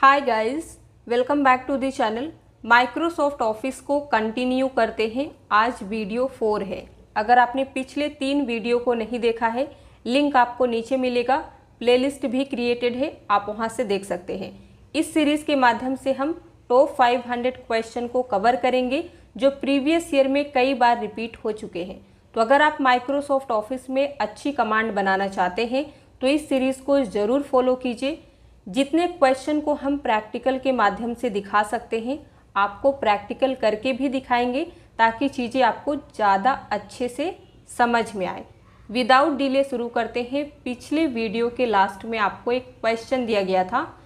Hi guys, welcome back to the channel. Microsoft Office को continue करते हैं। आज वीडियो 4 है। अगर आपने पिछले 3 वीडियो को नहीं देखा है, लिंक आपको नीचे मिलेगा। प्लेलिस्ट भी क्रिएटेड है, आप वहां से देख सकते हैं। इस सीरीज़ के माध्यम से हम टॉप 500 क्वेश्चन को कवर करेंगे जो प्रीवियस ईयर में कई बार रिपीट हो चुके हैं। तो अगर आप माइक्रोसॉफ्ट ऑफिस में अच्छी कमांड बनाना चाहते हैं तो इस सीरीज़ को ज़रूर फॉलो कीजिए। जितने क्वेश्चन को हम प्रैक्टिकल के माध्यम से दिखा सकते हैं, आपको प्रैक्टिकल करके भी दिखाएंगे ताकि चीज़ें आपको ज़्यादा अच्छे से समझ में आए। विदाउट डिले शुरू करते हैं। पिछले वीडियो के लास्ट में आपको एक क्वेश्चन दिया गया था,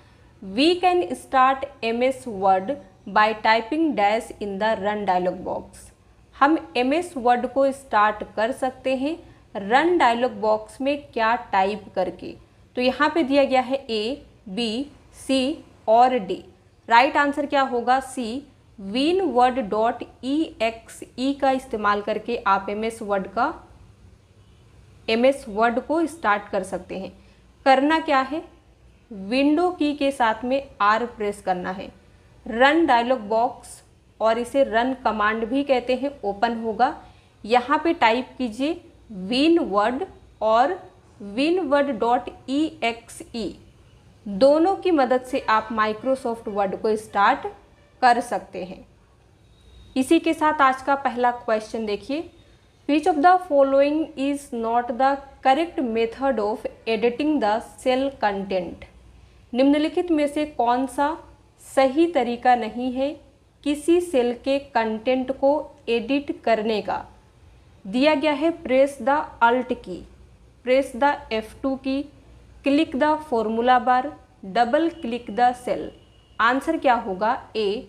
we can start MS Word by typing dash in the run dialog box. हम MS वर्ड को स्टार्ट कर सकते हैं रन डायलॉग बॉक्स में क्या टाइप करके। तो यहाँ पे दिया गया है A, B, C और D। राइट आंसर क्या होगा? C। winword.exe का इस्तेमाल करके आप MS वर्ड को स्टार्ट कर सकते हैं। करना क्या है? विंडो की के साथ में R प्रेस करना है। रन डायलॉग बॉक्स और इसे रन कमांड भी कहते हैं, ओपन होगा। यहाँ पे टाइप कीजिए winword और winword.exe। दोनों की मदद से आप माइक्रोसॉफ्ट वर्ड को स्टार्ट कर सकते हैं। इसी के साथ आज का पहला क्वेश्चन देखिए, which of the following is not the correct method of editing the cell content. निम्नलिखित में से कौन सा सही तरीका नहीं है किसी सेल के कंटेंट को एडिट करने का। दिया गया है press the alt key, press the F2 key, click the formula bar, double click the cell. Answer क्या होगा? A,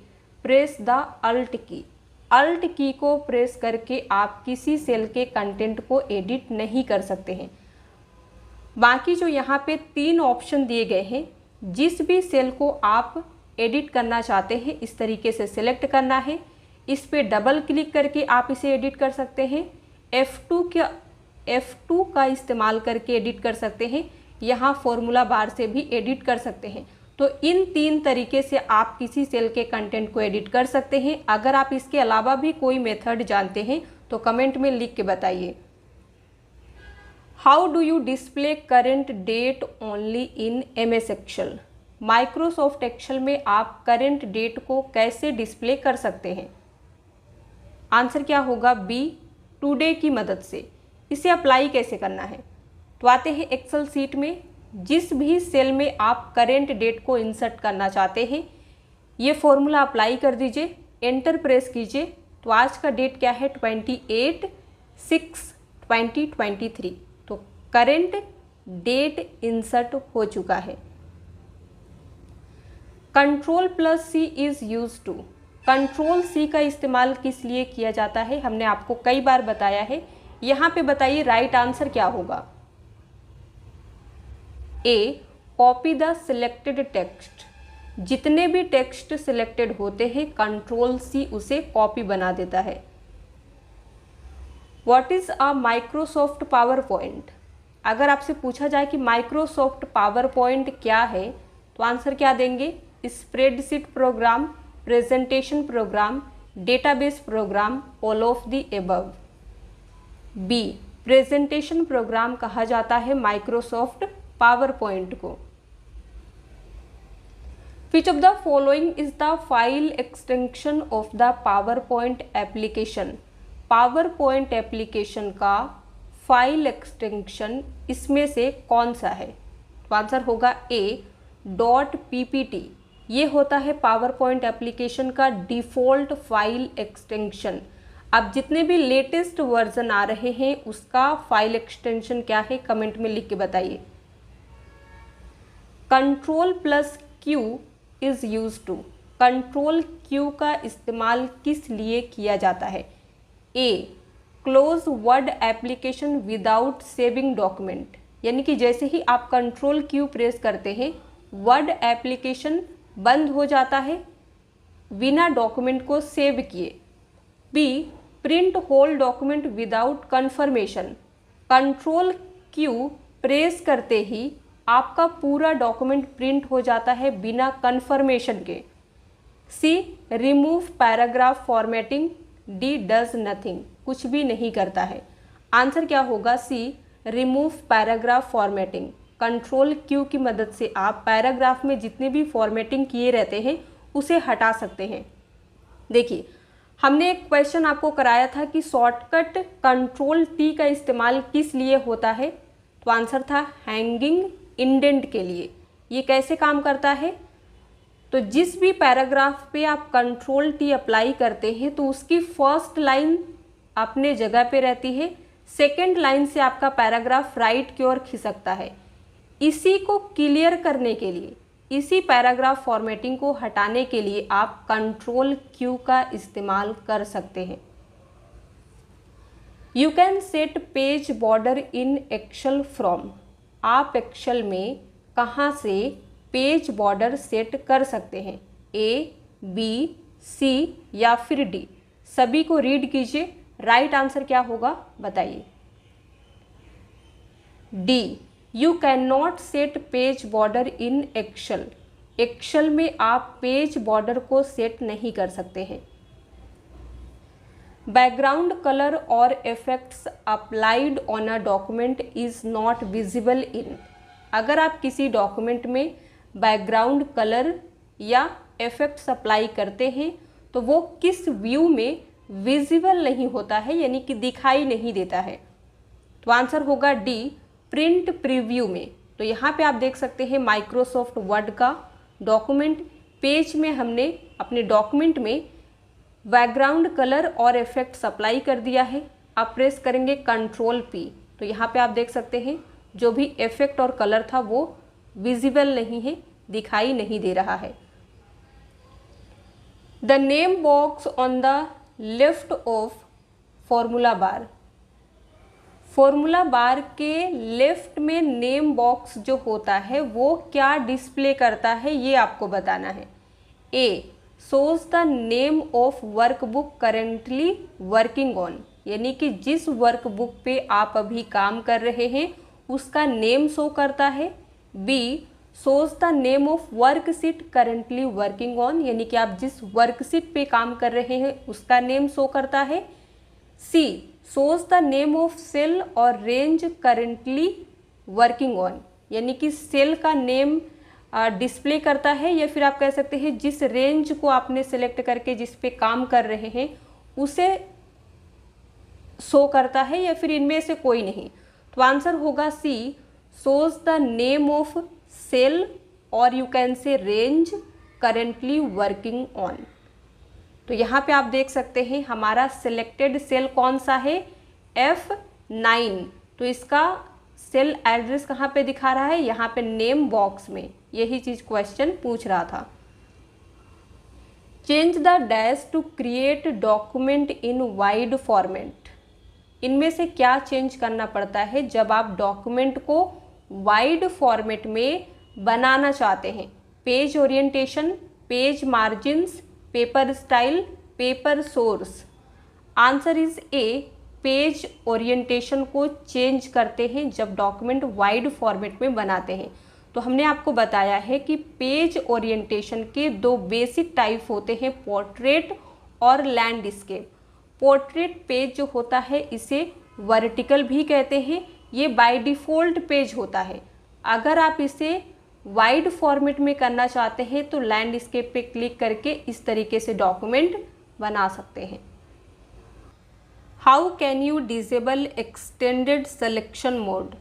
press the alt key. Alt key को प्रेस करके आप किसी सेल के कंटेंट को एडिट नहीं कर सकते हैं। बाकी जो यहाँ पे 3 ऑप्शन दिए गए हैं, जिस भी सेल को आप एडिट करना चाहते हैं इस तरीके से सिलेक्ट करना है। इस पे डबल क्लिक करके आप इसे एडिट कर सकते हैं। F2 का इस्तेमाल करके एडिट कर सकते हैं। यहाँ फॉर्मूला बार से भी एडिट कर सकते हैं। तो इन 3 तरीके से आप किसी सेल के कंटेंट को एडिट कर सकते हैं। अगर आप इसके अलावा भी कोई मेथड जानते हैं तो कमेंट में लिख के बताइए। How do you display current date only in MS Excel. Microsoft Excel में आप करेंट डेट को कैसे डिस्प्ले कर सकते हैं? आंसर क्या होगा? B, टुडे की मदद से। इसे अप्लाई कैसे करना है? तो आते हैं एक्सेल सीट में। जिस भी सेल में आप करेंट डेट को इंसर्ट करना चाहते हैं, ये फॉर्मूला अप्लाई कर दीजिए, एंटर प्रेस कीजिए। तो आज का डेट क्या है? 28/6/2023। तो करेंट डेट इंसर्ट हो चुका है। Ctrl+C is use to. Ctrl+C का इस्तेमाल किस लिए किया जाता है हमने आपको कई बार बताया है। यहाँ पे बताइए राइट आंसर क्या होगा? A, copy the selected text. जितने भी टेक्स्ट सिलेक्टेड होते हैं Ctrl+C उसे कॉपी बना देता है। What is a Microsoft power point. अगर आपसे पूछा जाए कि माइक्रोसॉफ्ट पावर पॉइंट क्या है तो आंसर क्या देंगे? Spreadsheet program, presentation program, database program, all of the above. B, presentation program कहा जाता है माइक्रोसॉफ्ट पावर पॉइंट को। Which of the following is the file extension of the PowerPoint application. PowerPoint application का file extension इसमें से कौन सा है? तो आंसर होगा A, .ppt। ये होता है पावर पॉइंट एप्लीकेशन का डिफ़ॉल्ट फाइल एक्सटेंशन। अब जितने भी लेटेस्ट वर्जन आ रहे हैं उसका फाइल एक्सटेंशन क्या है कमेंट में लिख के बताइए। Ctrl+Q is use to. Ctrl+Q का इस्तेमाल किस लिए किया जाता है? A, close word application without saving document. यानी कि जैसे ही आप Ctrl+Q प्रेस करते हैं वर्ड एप्लीकेशन बंद हो जाता है बिना डॉक्यूमेंट को सेव किए। B, print whole document without confirmation. Ctrl+Q press करते ही आपका पूरा डॉक्यूमेंट प्रिंट हो जाता है बिना कन्फर्मेशन के। C, remove paragraph formatting. D, does nothing, कुछ भी नहीं करता है। आंसर क्या होगा? C, remove paragraph formatting. Control Q की मदद से आप पैराग्राफ में जितने भी फॉर्मेटिंग किए रहते हैं उसे हटा सकते हैं। देखिए, हमने एक क्वेश्चन आपको कराया था कि शॉर्टकट कंट्रोल टी का इस्तेमाल किस लिए होता है, तो आंसर था हैंगिंग इंडेंट के लिए। ये कैसे काम करता है? तो जिस भी पैराग्राफ पे आप कंट्रोल टी अप्लाई करते हैं तो उसकी फर्स्ट लाइन अपने जगह पे रहती है, सेकेंड लाइन से आपका पैराग्राफ राइट की ओर खिसकता है। इसी को क्लियर करने के लिए, इसी पैराग्राफ फॉर्मेटिंग को हटाने के लिए आप कंट्रोल क्यू का इस्तेमाल कर सकते हैं। You can set page border in Excel from. आप एक्सेल में कहाँ से पेज बॉर्डर सेट कर सकते हैं? ए, बी, सी या फिर डी? सभी को रीड कीजिए, राइट आंसर क्या होगा बताइए। D, you can not set page border in Excel. Excel में आप पेज बॉर्डर को सेट नहीं कर सकते हैं। बैकग्राउंड कलर और effects applied on a document is not visible in. अगर आप किसी डॉक्यूमेंट में बैकग्राउंड कलर या इफेक्ट्स अप्लाई करते हैं तो वो किस व्यू में विजिबल नहीं होता है, यानी कि दिखाई नहीं देता है। तो आंसर होगा डी, प्रिंट प्रीव्यू में। तो यहाँ पे आप देख सकते हैं माइक्रोसॉफ्ट वर्ड का डॉक्यूमेंट पेज में हमने अपने डॉक्यूमेंट में बैकग्राउंड कलर और इफेक्ट्स अप्लाई कर दिया है। आप प्रेस करेंगे कंट्रोल पी तो यहाँ पे आप देख सकते हैं जो भी इफेक्ट और कलर था वो विजिबल नहीं है, दिखाई नहीं दे रहा है। The name box on the left of formula bar. Formula bar के लेफ्ट में नेम बॉक्स जो होता है वो क्या डिस्प्ले करता है, ये आपको बताना है। A, shows the name of workbook currently working on, यानी कि जिस वर्कबुक पे आप अभी काम कर रहे हैं उसका नेम शो करता है। B, shows the name of worksheet currently working on, यानी कि आप जिस वर्कशीट पे काम कर रहे हैं उसका नेम शो करता है। C, shows the name of cell और रेंज करेंटली वर्किंग ऑन, यानी कि सेल का नेम डिस्प्ले करता है, या फिर आप कह सकते हैं जिस रेंज को आपने सेलेक्ट करके जिस पे काम कर रहे हैं उसे शो करता है, या फिर इनमें से कोई नहीं। तो आंसर होगा C, shows the name of cell और you can say range currently working on. तो यहाँ पे आप देख सकते हैं हमारा सिलेक्टेड सेल कौन सा है, F9। तो इसका सेल एड्रेस कहाँ पे दिखा रहा है, यहाँ पे नेम बॉक्स में। यही चीज क्वेश्चन पूछ रहा था। Change the dash to create document in wide format. इनमें से क्या चेंज करना पड़ता है जब आप डॉक्यूमेंट को वाइड फॉर्मेट में बनाना चाहते हैं? Page orientation, page margins, paper style, paper source. Answer is a, page orientation को चेंज करते हैं जब डॉक्यूमेंट वाइड फॉर्मेट में बनाते हैं। तो हमने आपको बताया है कि पेज ओरिएंटेशन के दो बेसिक टाइप होते हैं, पोर्ट्रेट और लैंडस्केप। पोर्ट्रेट पेज जो होता है इसे वर्टिकल भी कहते हैं, ये बाय डिफ़ॉल्ट पेज होता है। अगर आप इसे वाइड फॉर्मेट में करना चाहते हैं तो लैंडस्केप पे क्लिक करके इस तरीके से डॉक्यूमेंट बना सकते हैं। How can you disable extended selection mode.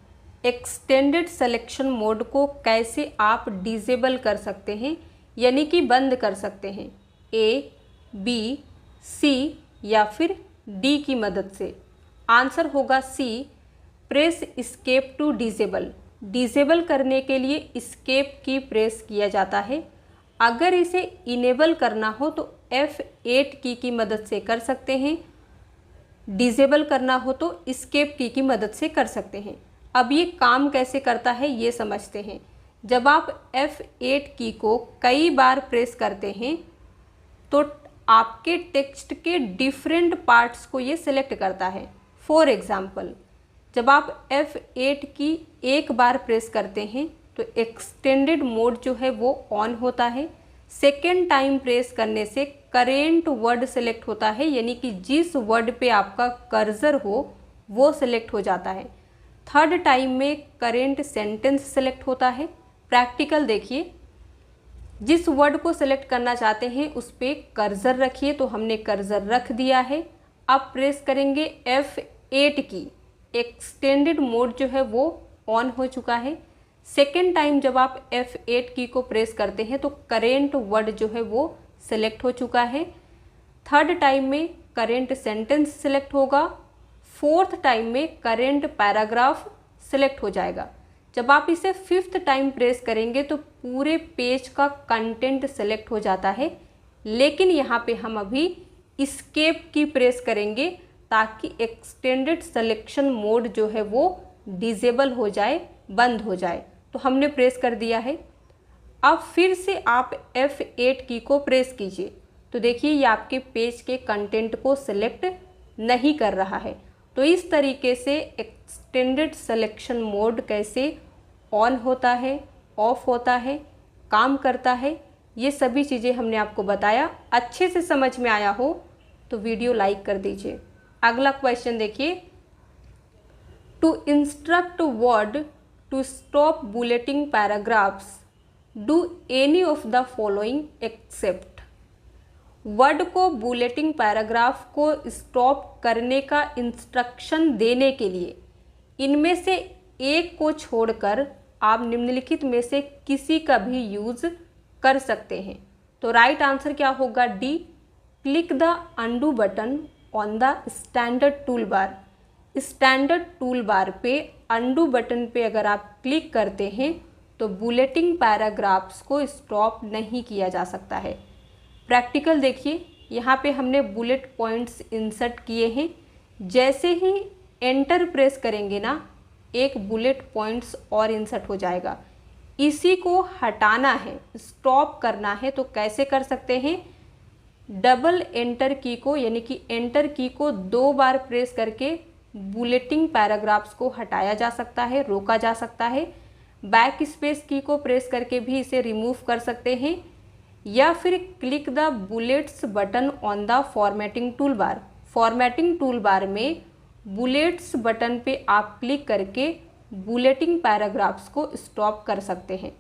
Extended selection mode को कैसे आप डिसेबल कर सकते हैं, यानी कि बंद कर सकते हैं? ए, बी, सी या फिर डी की मदद से। आंसर होगा C, press escape to disable. Disable करने के लिए एस्केप की प्रेस किया जाता है। अगर इसे इनेबल करना हो तो F8 की मदद से कर सकते हैं। डिसेबल करना हो तो एस्केप की मदद से कर सकते हैं। अब ये काम कैसे करता है ये समझते हैं। जब आप F8 की को कई बार प्रेस करते हैं तो आपके टेक्स्ट के डिफरेंट पार्ट्स को ये सिलेक्ट करता है। फॉर एग्जाम्पल, जब आप F8 की एक बार प्रेस करते हैं तो एक्सटेंडेड मोड जो है वो ऑन होता है। सेकेंड टाइम प्रेस करने से करेंट वर्ड सेलेक्ट होता है, यानी कि जिस वर्ड पे आपका कर्सर हो वो सेलेक्ट हो जाता है। थर्ड टाइम में करेंट सेंटेंस सेलेक्ट होता है। प्रैक्टिकल देखिए, जिस वर्ड को सेलेक्ट करना चाहते हैं उस पर कर्सर रखिए, तो हमने कर्सर रख दिया है। अब प्रेस करेंगे F8 की, एक्सटेंडेड मोड जो है वो ऑन हो चुका है। सेकेंड टाइम जब आप F8 की को प्रेस करते हैं तो करेंट वर्ड जो है वो सेलेक्ट हो चुका है। थर्ड टाइम में करेंट सेंटेंस सेलेक्ट होगा। फोर्थ टाइम में करेंट पैराग्राफ सेलेक्ट हो जाएगा। जब आप इसे फिफ्थ टाइम प्रेस करेंगे तो पूरे पेज का कंटेंट सेलेक्ट हो जाता है, लेकिन यहाँ पे हम अभी एस्केप की प्रेस करेंगे ताकि एक्सटेंडेड सिलेक्शन मोड जो है वो डिसेबल हो जाए, बंद हो जाए। तो हमने प्रेस कर दिया है। अब फिर से आप F8 की को प्रेस कीजिए, तो देखिए ये आपके पेज के कंटेंट को सिलेक्ट नहीं कर रहा है। तो इस तरीके से एक्सटेंडेड सिलेक्शन मोड कैसे ऑन होता है, ऑफ होता है, काम करता है, ये सभी चीज़ें हमने आपको बताया। अच्छे से समझ में आया हो तो वीडियो लाइक कर दीजिए। अगला क्वेश्चन देखिए, to instruct Word to stop bulleting paragraphs do any of the following except. Word को बुलेटिंग पैराग्राफ को स्टॉप करने का इंस्ट्रक्शन देने के लिए इनमें से एक को छोड़कर आप निम्नलिखित में से किसी का भी यूज कर सकते हैं। तो राइट आंसर क्या होगा? D, click the undo button on the standard tool bar. Standard tool bar पे अनडू बटन पे अगर आप क्लिक करते हैं तो बुलेटिंग पैराग्राफ्स को स्टॉप नहीं किया जा सकता है। प्रैक्टिकल देखिए, यहाँ पे हमने बुलेट पॉइंट्स इंसर्ट किए हैं। जैसे ही एंटर प्रेस करेंगे ना, एक बुलेट पॉइंट्स और इंसर्ट हो जाएगा। इसी को हटाना है, स्टॉप करना है, तो कैसे कर सकते हैं? डबल एंटर की को, यानी कि एंटर की को 2 बार प्रेस करके बुलेटिंग पैराग्राफ्स को हटाया जा सकता है, रोका जा सकता है। बैक स्पेस की को प्रेस करके भी इसे रिमूव कर सकते हैं, या फिर click the bullets button on the formatting tool bar. Formatting tool बार में बुलेट्स बटन पे आप क्लिक करके बुलेटिंग पैराग्राफ्स को स्टॉप कर सकते हैं।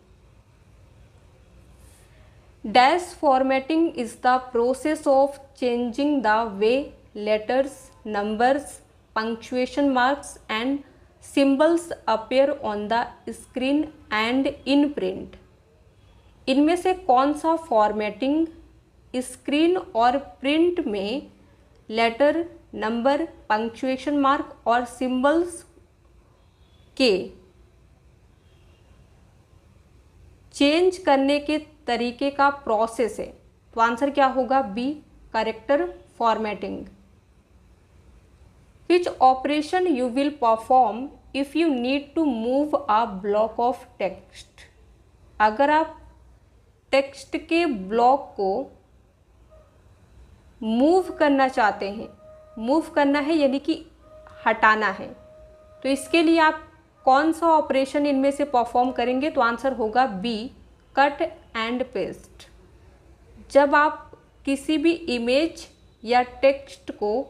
Dash formatting is the process of changing the way letters, numbers, punctuation marks and symbols appear on the screen and in print. इनमें से कौन सा फॉर्मेटिंग स्क्रीन और प्रिंट में लेटर, नंबर, पंक्चुएशन मार्क और सिंबल्स के चेंज करने के तरीके का प्रोसेस है? तो आंसर क्या होगा? B, character formatting. Which operation you will perform if you need to move a block of text. अगर आप टेक्स्ट के ब्लॉक को मूव करना चाहते हैं, मूव करना है यानी कि हटाना है, तो इसके लिए आप कौन सा ऑपरेशन इनमें से परफॉर्म करेंगे? तो आंसर होगा बी, कट एंड पेस्ट। जब आप किसी भी इमेज या टेक्स्ट को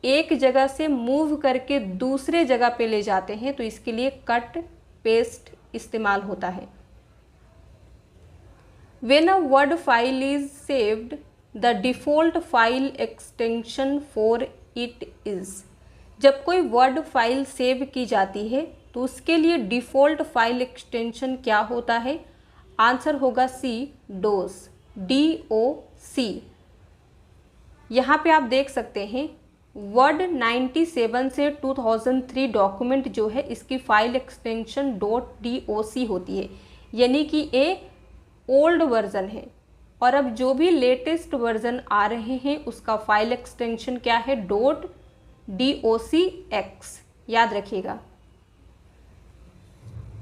एक जगह से मूव करके दूसरे जगह पे ले जाते हैं तो इसके लिए कट पेस्ट इस्तेमाल होता है। When a word file is saved, the default file extension for it is। जब कोई वर्ड फाइल सेव की जाती है तो उसके लिए डिफ़ॉल्ट फाइल एक्सटेंशन क्या होता है? आंसर होगा सी, डोस, DOC। यहाँ पे आप देख सकते हैं वर्ड 97 से 2003 डॉक्यूमेंट जो है इसकी फाइल एक्सटेंशन .doc होती है, यानी कि ये ओल्ड वर्जन है। और अब जो भी लेटेस्ट वर्जन आ रहे हैं उसका फाइल एक्सटेंशन क्या है? .docx। याद रखिएगा।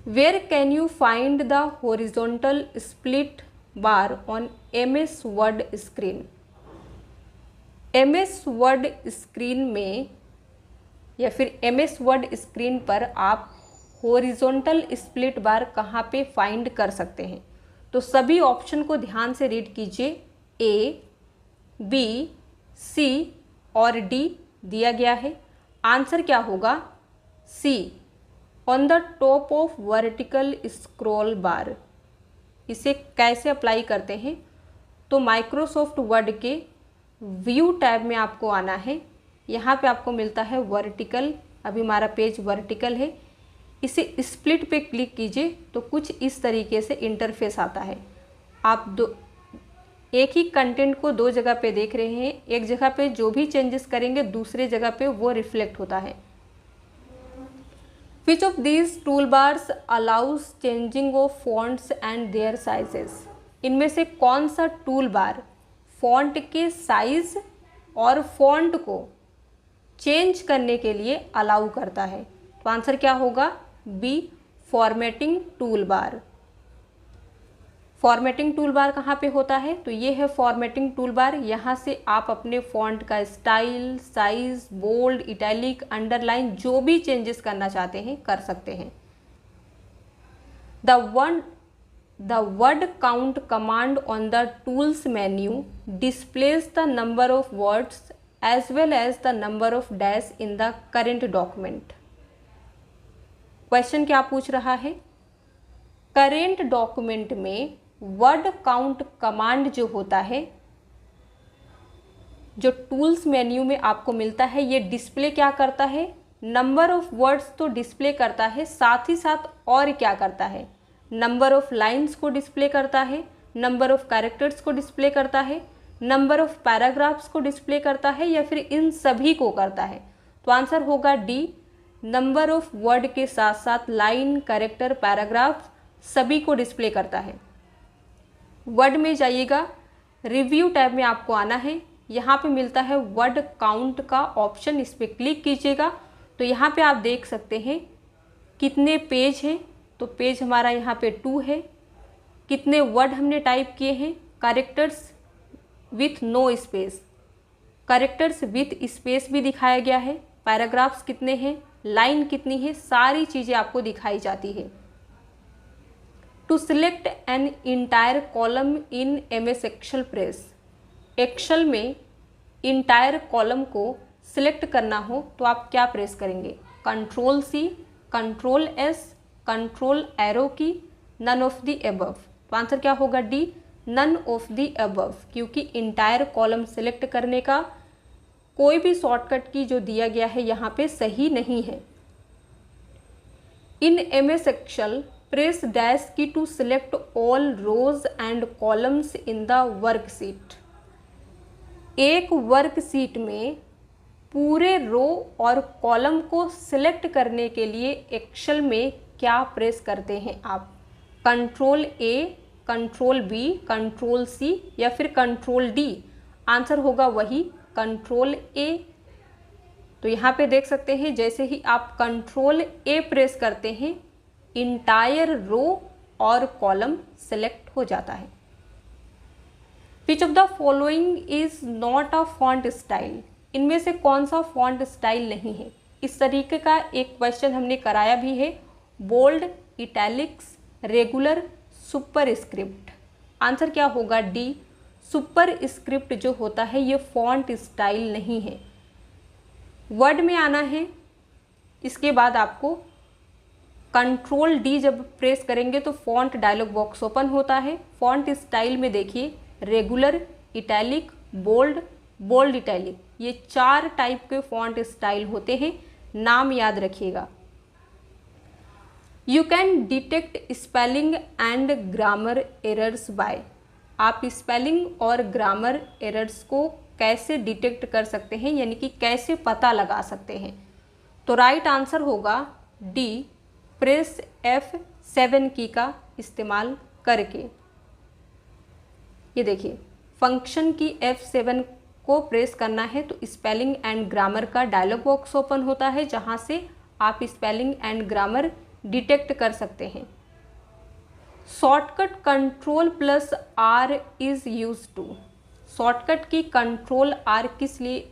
Where can you find the horizontal split bar on MS Word screen. MS Word screen में या फिर MS वर्ड स्क्रीन पर आप हॉरिजॉन्टल स्प्लिट बार कहाँ पे फाइंड कर सकते हैं। तो सभी ऑप्शन को ध्यान से रीड कीजिए। ए, बी, सी और डी दिया गया है। आंसर क्या होगा? C, on the top of vertical scroll bar. इसे कैसे अप्लाई करते हैं? तो माइक्रोसॉफ्ट वर्ड के व्यू टैब में आपको आना है। यहाँ पे आपको मिलता है वर्टिकल, अभी हमारा पेज वर्टिकल है। इसे स्प्लिट पे क्लिक कीजिए तो कुछ इस तरीके से इंटरफेस आता है। आप एक ही कंटेंट को दो जगह पे देख रहे हैं। एक जगह पे जो भी चेंजेस करेंगे दूसरे जगह पे वो रिफ्लेक्ट होता है। Which of these toolbars allows changing of fonts and their sizes? इनमें से कौन सा टूल बार फॉन्ट के साइज और फॉन्ट को चेंज करने के लिए अलाउ करता है? तो आंसर क्या होगा? B, formatting tool bar. Formatting tool bar कहाँ पे होता है? तो ये है फॉर्मेटिंग टूल बार। यहाँ से आप अपने फॉन्ट का style, size, bold, italic, underline जो भी चेंजेस करना चाहते हैं कर सकते हैं। The word count command on the tools menu displays the number of words as well as the number of dash in the current document. Question क्या पूछ रहा है? करेंट डॉक्यूमेंट में वर्ड काउंट कमांड जो होता है, जो टूल्स मेन्यू में आपको मिलता है, ये डिस्प्ले क्या करता है? नंबर ऑफ वर्ड्स तो डिस्प्ले करता है, साथ ही साथ और क्या करता है? नंबर ऑफ लाइंस को डिस्प्ले करता है, नंबर ऑफ कैरेक्टर्स को डिस्प्ले करता है, नंबर ऑफ पैराग्राफ्स को डिस्प्ले करता है, या फिर इन सभी को करता है? तो आंसर होगा डी, नंबर ऑफ वर्ड के साथ साथ लाइन, कैरेक्टर, पैराग्राफ सभी को डिस्प्ले करता है। वर्ड में जाइएगा, रिव्यू टैब में आपको आना है। यहाँ पे मिलता है वर्ड काउंट का ऑप्शन, इस पर क्लिक कीजिएगा तो यहाँ पे आप देख सकते हैं कितने पेज हैं। तो पेज हमारा यहाँ पे 2 है। कितने वर्ड हमने टाइप किए हैं? Characters with no space, characters with space भी दिखाया गया है। पैराग्राफ्स कितने हैं, लाइन कितनी है, सारी चीज़ें आपको दिखाई जाती है। To select an entire column in MS Excel press, Excel में इंटायर कॉलम को सिलेक्ट करना हो तो आप क्या प्रेस करेंगे? Control C, control S, control arrow key, none of the above. तो आंसर क्या होगा? D, none of the above, क्योंकि इंटायर कॉलम सिलेक्ट करने का कोई भी शॉर्टकट की जो दिया गया है यहाँ पे सही नहीं है। In MS Excel press dash key to select all rows and columns in the worksheet. एक वर्कशीट में पूरे रो और कॉलम को सिलेक्ट करने के लिए एक्सेल में क्या प्रेस करते हैं आप? Control A, control B, control C या फिर कंट्रोल D? आंसर होगा वही कंट्रोल A। तो यहाँ पे देख सकते हैं जैसे ही आप कंट्रोल A प्रेस करते हैं इंटायर रो और कॉलम सेलेक्ट हो जाता है। विच of the following is not a font style? इनमें से कौन सा फॉन्ट स्टाइल नहीं है? इस तरीके का एक क्वेश्चन हमने कराया भी है। Bold, italics, regular, superscript. Answer क्या होगा? डी, सुपर स्क्रिप्ट जो होता है ये फॉन्ट स्टाइल नहीं है। वर्ड में आना है, इसके बाद आपको कंट्रोल D जब प्रेस करेंगे तो फॉन्ट डायलॉग बॉक्स ओपन होता है। फॉन्ट स्टाइल में देखिए regular, italic, bold, bold italic, ये 4 टाइप के फॉन्ट स्टाइल होते हैं, नाम याद रखिएगा। You can detect spelling and grammar errors by. आप स्पेलिंग और ग्रामर एरर्स को कैसे डिटेक्ट कर सकते हैं, यानी कि कैसे पता लगा सकते हैं? तो राइट आंसर होगा डी, प्रेस F7 की का इस्तेमाल करके। ये देखिए फंक्शन की F7 को प्रेस करना है तो स्पेलिंग एंड ग्रामर का डायलॉग बॉक्स ओपन होता है, जहां से आप स्पेलिंग एंड ग्रामर डिटेक्ट कर सकते हैं। Shortcut Ctrl+R is use to. Shortcut की Ctrl+R किस लिए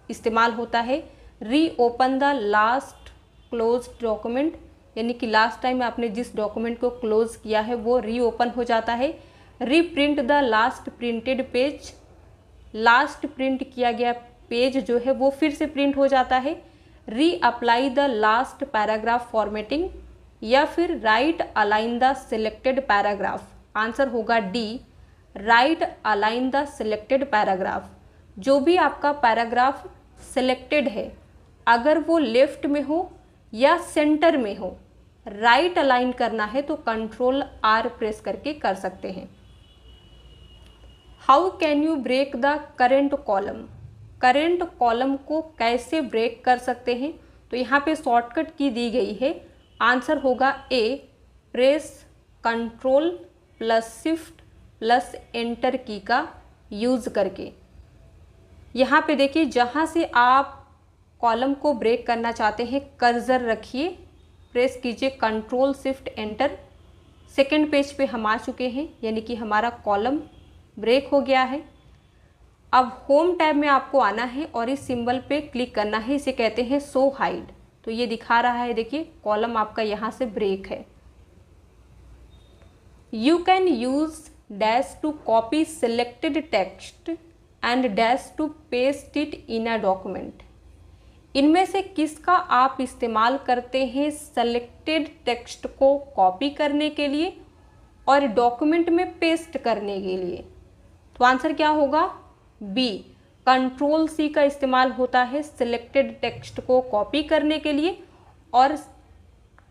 इस्तेमाल होता है? Reopen the last close document, यानी कि लास्ट टाइम आपने जिस डॉक्यूमेंट को क्लोज किया है वो रीओपन हो जाता है। Reprint the last printed page, last print किया गया पेज जो है वो फिर से प्रिंट हो जाता है। Re apply the last paragraph formatting, या फिर right align the selected paragraph. Answer होगा D, right align the selected paragraph. जो भी आपका पैराग्राफ सिलेक्टेड है, अगर वो लेफ्ट में हो या सेंटर में हो, राइट अलाइन करना है तो कंट्रोल आर प्रेस करके कर सकते हैं। How can you break the current column, current column को कैसे ब्रेक कर सकते हैं? तो यहाँ पे शॉर्टकट की दी गई है। आंसर होगा A, press control plus shift plus enter key का यूज़ करके। यहाँ पे देखिए, जहाँ से आप कॉलम को ब्रेक करना चाहते हैं कर्सर रखिए, प्रेस कीजिए control shift enter. Second page पे हम आ चुके हैं, यानी कि हमारा कॉलम ब्रेक हो गया है। अब होम टैब में आपको आना है और इस सिंबल पे क्लिक करना है, इसे कहते हैं शो हाइड। तो ये दिखा रहा है, देखिए कॉलम आपका यहाँ से ब्रेक है। You can use dash to copy selected text and dash to paste it in a document. इनमें से किसका आप इस्तेमाल करते हैं सेलेक्टेड टेक्स्ट को कॉपी करने के लिए और डॉक्यूमेंट में पेस्ट करने के लिए? तो आंसर क्या होगा? बी, कंट्रोल सी का इस्तेमाल होता है सिलेक्टेड टेक्स्ट को कॉपी करने के लिए, और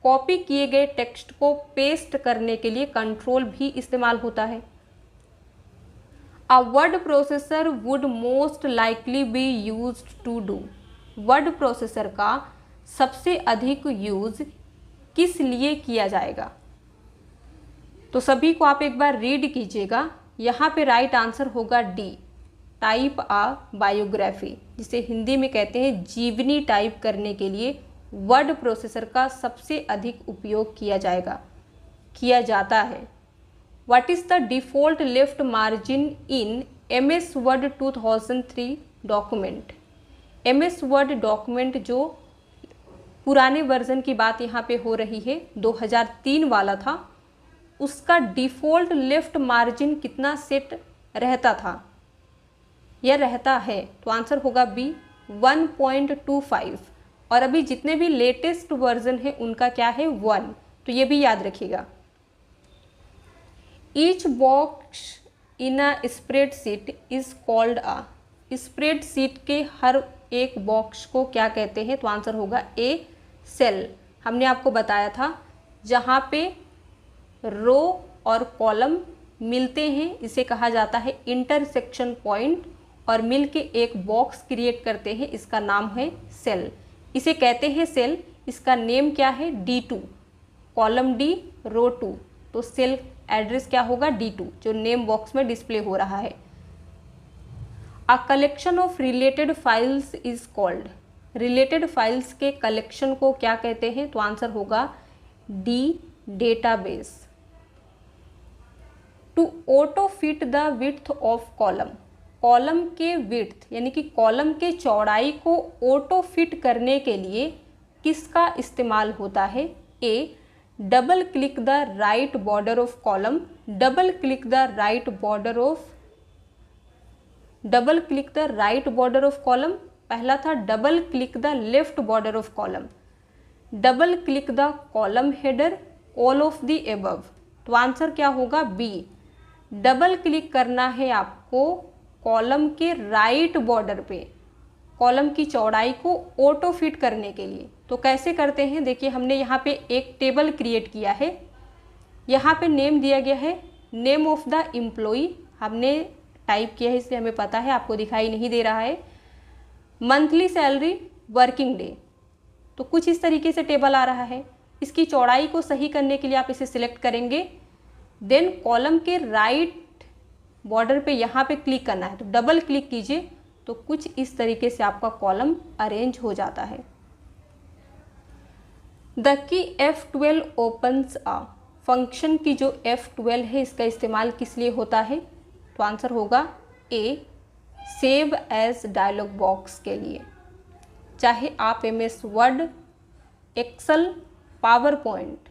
कॉपी किए गए टेक्स्ट को पेस्ट करने के लिए कंट्रोल भी इस्तेमाल होता है। A word processor would most likely be used to do. Word processor का सबसे अधिक यूज किस लिए किया जाएगा? तो सभी को आप एक बार रीड कीजिएगा। यहाँ पे राइट आंसर होगा डी, टाइप आ बायोग्राफी, जिसे हिंदी में कहते हैं जीवनी टाइप करने के लिए वर्ड प्रोसेसर का सबसे अधिक उपयोग किया जाता है। What is the default left margin in MS word 2003 document? MS word document जो पुराने वर्जन की बात यहाँ पे हो रही है, 2003 वाला था, उसका डिफ़ॉल्ट लेफ्ट मार्जिन कितना सेट रहता था या रहता है? तो आंसर होगा बी, 1.25। और अभी जितने भी लेटेस्ट वर्जन है उनका क्या है? 1। तो ये भी याद रखिएगा। Each box in a spreadsheet is called a. Spreadsheet के हर एक बॉक्स को क्या कहते हैं? तो आंसर होगा ए, सेल। हमने आपको बताया था जहाँ पे रो और कॉलम मिलते हैं, इसे कहा जाता है इंटरसेक्शन पॉइंट, और मिल के एक बॉक्स क्रिएट करते हैं, इसका नाम है सेल। इसे कहते हैं सेल। इसका नेम क्या है? D2, कॉलम D, रो 2। तो सेल एड्रेस क्या होगा? D2, जो नेम बॉक्स में डिस्प्ले हो रहा है। A collection of related files is called. Related files के कलेक्शन को क्या कहते हैं? तो आंसर होगा D, database. To auto fit the width of column. Column के विड्थ यानी कि कॉलम के चौड़ाई को ऑटो फिट करने के लिए किसका इस्तेमाल होता है? A, double click the right border of column, double click the right border of column. पहला था double click the left border of column, double click the column header, all of the above. तो answer क्या होगा? B, double click करना है आपको column के right border पे कॉलम की चौड़ाई को ऑटो फिट करने के लिए। तो कैसे करते हैं? देखिए, हमने यहाँ पे एक टेबल क्रिएट किया है, यहाँ पे नेम दिया गया है नेम ऑफ द एम्प्लॉई, हमने टाइप किया है इसलिए हमें पता है, आपको दिखाई नहीं दे रहा है। Monthly salary, working day. तो कुछ इस तरीके से टेबल आ रहा है। इसकी चौड़ाई को सही करने के लिए आप इसे सिलेक्ट करेंगे, देन कॉलम के राइट बॉर्डर पे यहाँ पे क्लिक करना है, तो डबल क्लिक कीजिए, तो कुछ इस तरीके से आपका कॉलम अरेंज हो जाता है। The key F12 opens a. Function की जो F12 है इसका इस्तेमाल किस लिए होता है? तो आंसर होगा A, save as dialog box के लिए। चाहे आप MS Word, Excel PowerPoint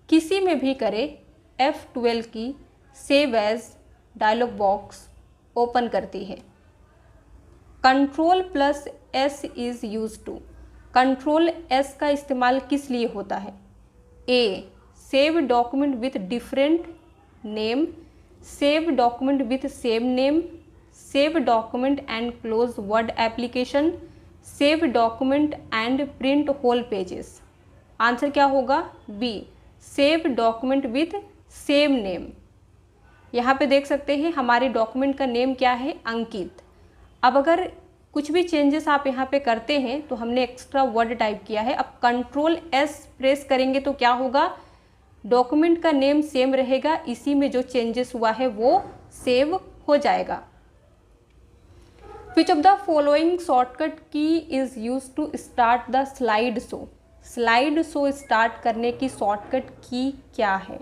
किसी में भी करें, F12 की save as dialog box open करती है। Ctrl+S is use to, Ctrl+S का इस्तेमाल किस लिए होता है? A. Save document with different name, save document with same name, save document and close word application, save document and print whole pages. Answer क्या होगा? B. Save document with same name. यहाँ पे देख सकते हैं हमारे डॉक्यूमेंट का name क्या है? अंकित। अब अगर कुछ भी चेंजेस आप यहाँ पे करते हैं तो हमने एक्स्ट्रा वर्ड टाइप किया है। अब Ctrl+S प्रेस करेंगे तो क्या होगा? डॉक्यूमेंट का नेम सेम रहेगा, इसी में जो चेंजेस हुआ है वो सेव हो जाएगा। Which of the following shortcut key is use to start the slide show? Slide show start करने की शॉर्टकट की क्या है?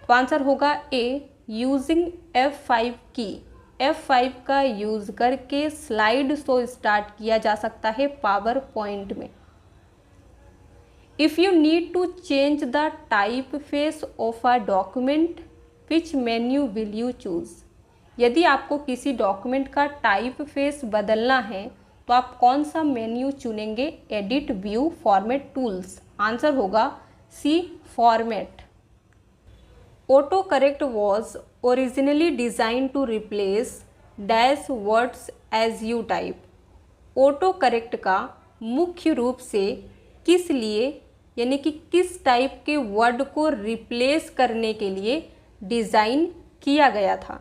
तो आंसर होगा A. यूजिंग F5 की। F5 का यूज करके स्लाइड शो स्टार्ट किया जा सकता है पावर पॉइंट में। If you need to change the typeface of a document, which menu will you choose? यदि आपको किसी डॉक्यूमेंट का टाइप फेस बदलना है तो आप कौन सा मेन्यू चुनेंगे? Edit, view, format, tools. Answer होगा C. Format. Autocorrect was originally design to replace dash words as you type. Autocorrect का मुख्य रूप से किस लिए, यानी कि किस टाइप के वर्ड को रिप्लेस करने के लिए डिज़ाइन किया गया था?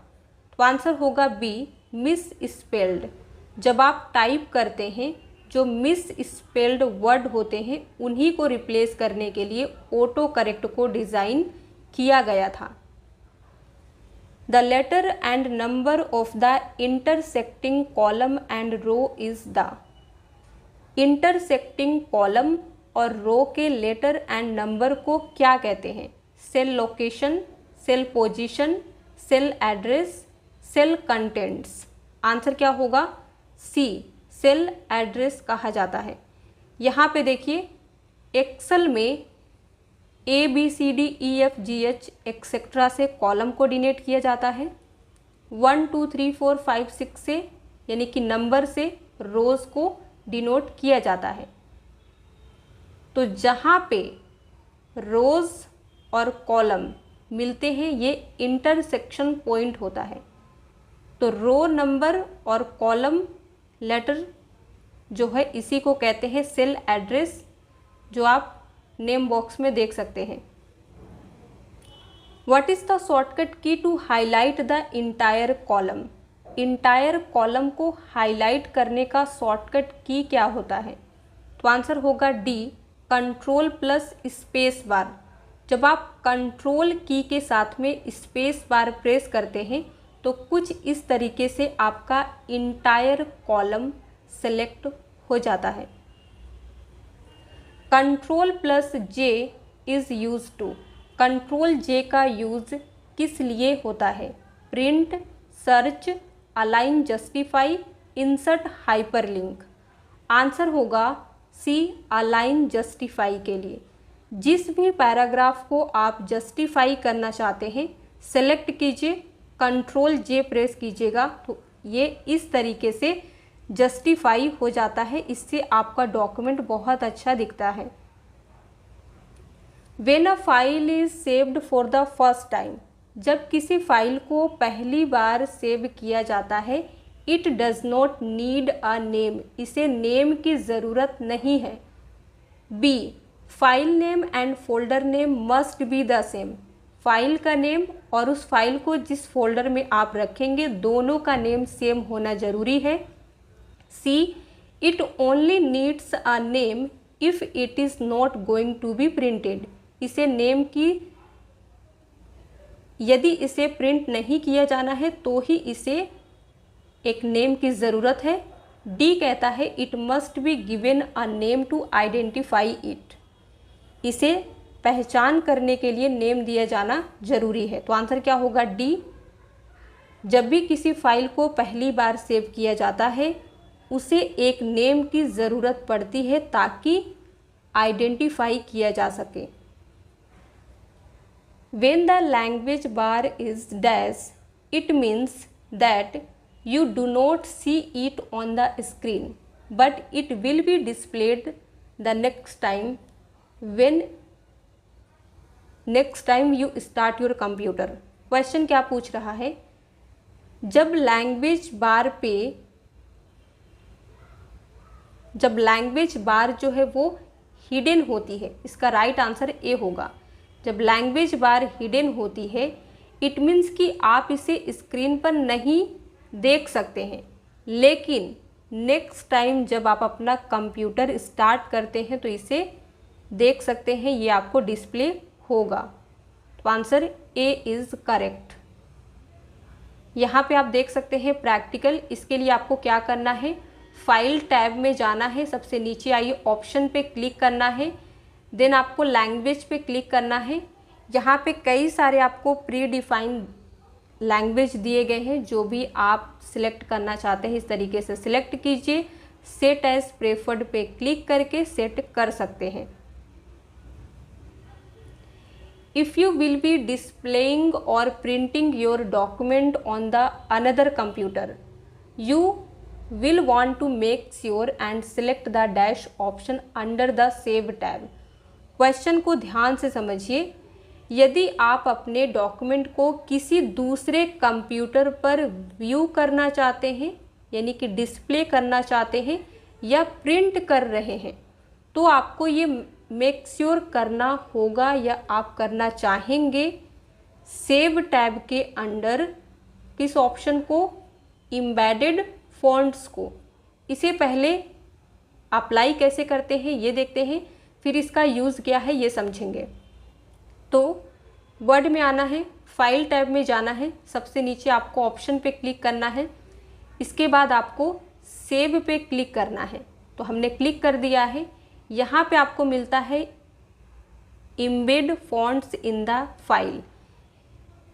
तो आंसर होगा B. Miss spelled. जब आप टाइप करते हैं जो मिस स्पेल्ड वर्ड होते हैं उन्हीं को रिप्लेस करने के लिए ऑटो करेक्ट को डिज़ाइन किया गया था। The letter and number of the intersecting column and row is the. Intersecting column और रो के लेटर एंड नंबर को क्या कहते हैं? Cell location, cell position, cell address, cell contents. Answer क्या होगा? C. सेल एड्रेस कहा जाता है। यहाँ पे देखिए एक्सेल में ABCDEFGH एक्सेट्रा से कॉलम को डिनोट किया जाता है। 1 2 3 4 5 6 से, यानी कि नंबर से रोज़ को डिनोट किया जाता है। तो जहाँ पे रोज़ और कॉलम मिलते हैं ये इंटरसेक्शन पॉइंट होता है। तो रो नंबर और कॉलम लेटर जो है इसी को कहते हैं सेल एड्रेस, जो आप नेम बॉक्स में देख सकते हैं। What is the shortcut key to highlight the entire column? Entire column को हाईलाइट करने का शॉर्टकट की क्या होता है? तो आंसर होगा D. Ctrl+S। जब आप कंट्रोल की के साथ में स्पेस बार प्रेस करते हैं तो कुछ इस तरीके से आपका इंटायर कॉलम सेलेक्ट हो जाता है। Ctrl+J is use to. Ctrl+J का यूज़ किस लिए होता है? Print, search, align, justify, insert, hyperlink. Answer होगा C. अलाइन जस्टिफाई के लिए। जिस भी पैराग्राफ को आप जस्टिफाई करना चाहते हैं सेलेक्ट कीजिए, Ctrl+J प्रेस कीजिएगा तो ये इस तरीके से जस्टिफाई हो जाता है। इससे आपका डॉक्यूमेंट बहुत अच्छा दिखता है। When a file is saved for the first time, जब किसी फाइल को पहली बार सेव किया जाता है, it does not need a name, इसे नेम की ज़रूरत नहीं है। B. File name and folder name must be the same. File का नेम और उस फाइल को जिस फोल्डर में आप रखेंगे दोनों का नेम सेम होना ज़रूरी है। C. It only needs a name if it is not going to be printed. इसे नेम की, यदि इसे प्रिंट नहीं किया जाना है तो ही इसे एक नेम की ज़रूरत है। D कहता है it must be given a name to identify it. इसे पहचान करने के लिए नेम दिया जाना जरूरी है। तो आंसर क्या होगा? D. जब भी किसी फाइल को पहली बार सेव किया जाता है उसे एक नेम की ज़रूरत पड़ती है ताकि आइडेंटिफाई किया जा सके। When the language bar is dash, it means that you do not see it on the screen, but it will be displayed the next time you start your computer। Question क्या पूछ रहा है, जब language बार जो है वो hidden होती है, इसका राइट आंसर ए होगा। जब लैंग्वेज बार हिडन होती है, इट मीन्स कि आप इसे स्क्रीन पर नहीं देख सकते हैं, लेकिन नेक्स्ट टाइम जब आप अपना कंप्यूटर स्टार्ट करते हैं तो इसे देख सकते हैं, ये आपको डिस्प्ले होगा। तो आंसर ए इज़ करेक्ट। यहाँ पे आप देख सकते हैं प्रैक्टिकल। इसके लिए आपको क्या करना है, फाइल टैब में जाना है, सबसे नीचे आइए ऑप्शन पे क्लिक करना है, देन आपको लैंग्वेज पे क्लिक करना है। यहाँ पे कई सारे आपको प्री डिफाइंड लैंग्वेज दिए गए हैं, जो भी आप सिलेक्ट करना चाहते हैं इस तरीके से सिलेक्ट कीजिए। सेट एज प्रेफर्ड पे क्लिक करके सेट कर सकते हैं। If you will be displaying or printing your document on the another computer, you will want to make sure and select the dash option under the save tab। Question को ध्यान से समझिए। यदि आप अपने डॉक्यूमेंट को किसी दूसरे कंप्यूटर पर व्यू करना चाहते हैं, यानी कि डिस्प्ले करना चाहते हैं या प्रिंट कर रहे हैं, तो आपको ये मेक श्योर करना होगा या आप करना चाहेंगे सेव टैब के अंडर किस ऑप्शन को, एम्बेडेड फॉन्ट्स को। इसे पहले अप्लाई कैसे करते हैं ये देखते हैं, फिर इसका यूज़ क्या है ये समझेंगे। तो वर्ड में आना है, फाइल टैब में जाना है, सबसे नीचे आपको ऑप्शन पे क्लिक करना है, इसके बाद आपको सेव पे क्लिक करना है। तो हमने क्लिक कर दिया है। यहाँ पे आपको मिलता है embed fonts in the file,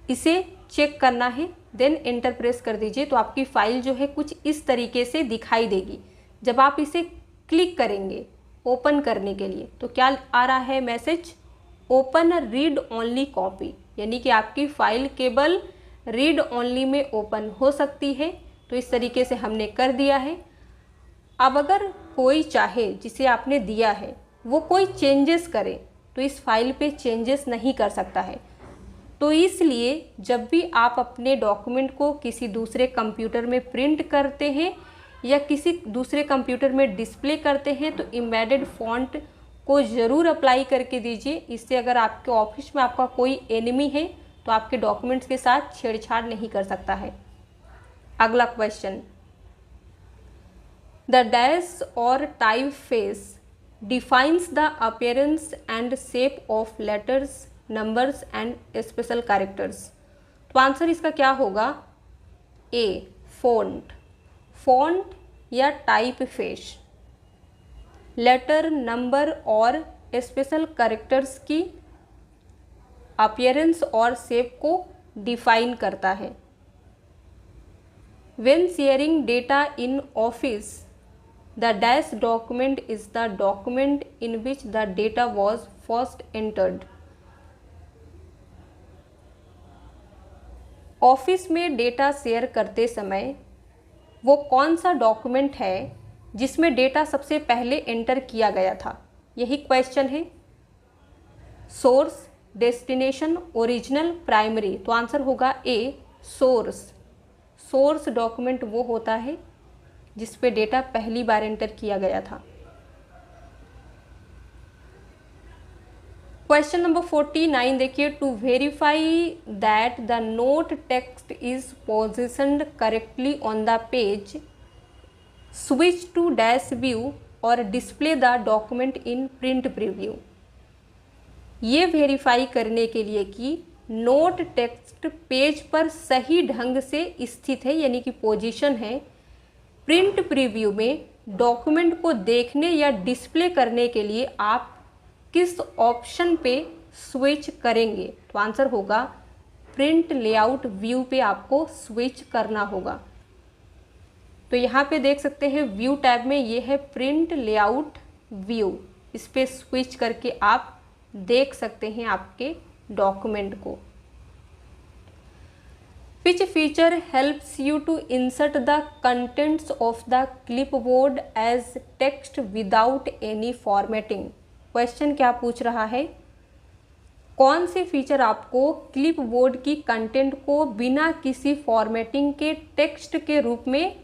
इसे चेक करना है, देन एंटर प्रेस कर दीजिए। तो आपकी फ़ाइल जो है कुछ इस तरीके से दिखाई देगी। जब आप इसे क्लिक करेंगे ओपन करने के लिए, तो क्या आ रहा है message, open read only copy, यानी कि आपकी फ़ाइल केवल रीड ओनली में ओपन हो सकती है। तो इस तरीके से हमने कर दिया है। अब अगर कोई चाहे जिसे आपने दिया है वो कोई चेंजेस करे, तो इस फाइल पे चेंजेस नहीं कर सकता है। तो इसलिए जब भी आप अपने डॉक्यूमेंट को किसी दूसरे कंप्यूटर में प्रिंट करते हैं या किसी दूसरे कंप्यूटर में डिस्प्ले करते हैं, तो एम्बेडेड फॉन्ट को ज़रूर अप्लाई करके दीजिए। इससे अगर आपके ऑफिस में आपका कोई एनिमी है तो आपके डॉक्यूमेंट्स के साथ छेड़छाड़ नहीं कर सकता है। अगला क्वेश्चन, द डैश और type face defines the appearance and shape of letters, numbers and special characters. तो आंसर इसका क्या होगा, ए फॉन्ट। फॉन्ट या टाइप फेस लेटर, नंबर और स्पेशल कैरेक्टर्स की अपीयरेंस और शेप को डिफाइन करता है। When sharing data in office, the dash document is the document in which the data was first entered. Office में डेटा शेयर करते समय वो कौन सा डॉक्यूमेंट है जिसमें डेटा सबसे पहले एंटर किया गया था, यही क्वेश्चन है। Source, destination, original, primary. तो आंसर होगा ए सोर्स। सोर्स डॉक्यूमेंट वो होता है जिस पे डेटा पहली बार एंटर किया गया था। क्वेश्चन नंबर 49 देखिए, to verify that the note text is positioned correctly on the page, switch to dash view और display the document in print preview. ये वेरीफाई करने के लिए कि नोट टेक्स्ट पेज पर सही ढंग से स्थित है, यानी कि पोजीशन है, प्रिंट प्रीव्यू में डॉक्यूमेंट को देखने या डिस्प्ले करने के लिए आप किस ऑप्शन पे स्विच करेंगे। तो आंसर होगा प्रिंट लेआउट व्यू पे आपको स्विच करना होगा। तो यहाँ पे देख सकते हैं व्यू टैब में ये है प्रिंट लेआउट व्यू। इस पर स्विच करके आप देख सकते हैं आपके डॉक्यूमेंट को। Which feature helps you to insert the contents of the clipboard as text without any formatting? Question क्या पूछ रहा है, कौन से फीचर आपको क्लिपबोर्ड की कंटेंट को बिना किसी फॉर्मेटिंग के टेक्स्ट के रूप में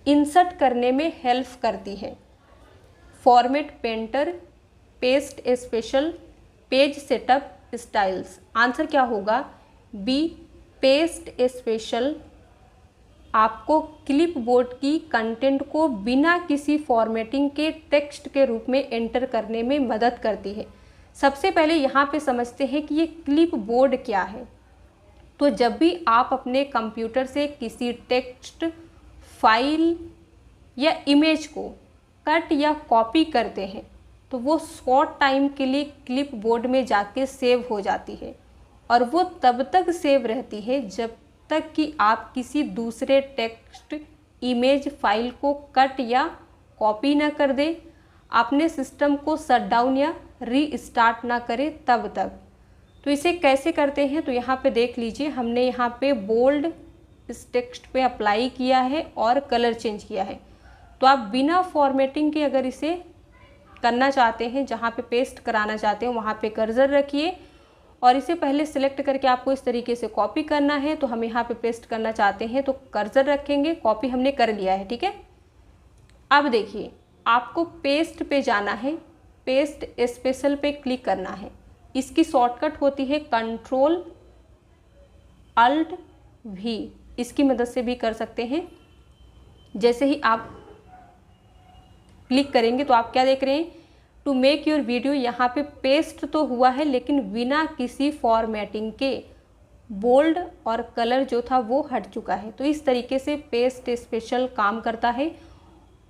इंसर्ट करने में हेल्प करती है? Format painter, paste special, page setup styles. Answer क्या होगा, बी पेस्ट स्पेशल आपको क्लिपबोर्ड की कंटेंट को बिना किसी फॉर्मेटिंग के टेक्स्ट के रूप में एंटर करने में मदद करती है। सबसे पहले यहाँ पे समझते हैं कि ये क्लिपबोर्ड क्या है। तो जब भी आप अपने कंप्यूटर से किसी टेक्स्ट, फाइल या इमेज को कट या कॉपी करते हैं तो वो शॉर्ट टाइम के लिए क्लिपबोर्ड में जाके सेव हो जाती है, और वो तब तक सेव रहती है जब तक कि आप किसी दूसरे टेक्स्ट, इमेज, फाइल को कट या कॉपी ना कर दें, अपने सिस्टम को शट डाउन या रीस्टार्ट ना करें तब तक। तो इसे कैसे करते हैं, तो यहाँ पे देख लीजिए, हमने यहाँ पे बोल्ड इस टेक्स्ट पे अप्लाई किया है और कलर चेंज किया है। तो आप बिना फॉर्मेटिंग के अगर इसे करना चाहते हैं, जहाँ पे पेस्ट कराना चाहते हैं वहाँ पे कर्सर रखिए और इसे पहले सिलेक्ट करके आपको इस तरीके से कॉपी करना है। तो हम यहाँ पे पेस्ट करना चाहते हैं तो कर्सर रखेंगे, कॉपी हमने कर लिया है, ठीक है। अब देखिए, आपको पेस्ट पे जाना है, पेस्ट स्पेशल पे क्लिक करना है। इसकी शॉर्टकट होती है कंट्रोल अल्ट वी, इसकी मदद से भी कर सकते हैं। जैसे ही आप क्लिक करेंगे तो आप क्या देख रहे हैं, टू मेक योर वीडियो, यहाँ पे पेस्ट तो हुआ है लेकिन बिना किसी फॉर्मेटिंग के बोल्ड और कलर जो था वो हट चुका है। तो इस तरीके से पेस्ट स्पेशल काम करता है।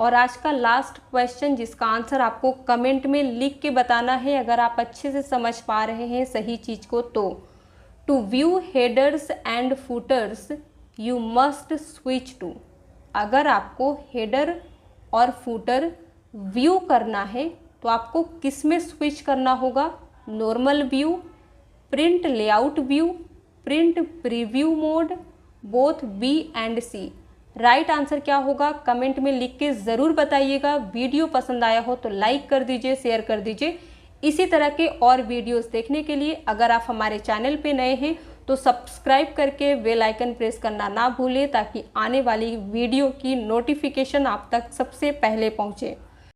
और आज का लास्ट क्वेश्चन जिसका आंसर आपको कमेंट में लिख के बताना है अगर आप अच्छे से समझ पा रहे हैं सही चीज़ को। तो to view headers and footers you must switch to, अगर आपको हेडर और फुटर व्यू करना है तो आपको किस में स्विच करना होगा, normal view, print layout view, print preview mode, both B and C. Right answer क्या होगा कमेंट में लिख के ज़रूर बताइएगा। वीडियो पसंद आया हो तो लाइक कर दीजिए, शेयर कर दीजिए। इसी तरह के और वीडियोस देखने के लिए अगर आप हमारे चैनल पे नए हैं तो सब्सक्राइब करके बेल आइकन प्रेस करना ना भूलें ताकि आने वाली वीडियो की नोटिफिकेशन आप तक सबसे पहले पहुँचे।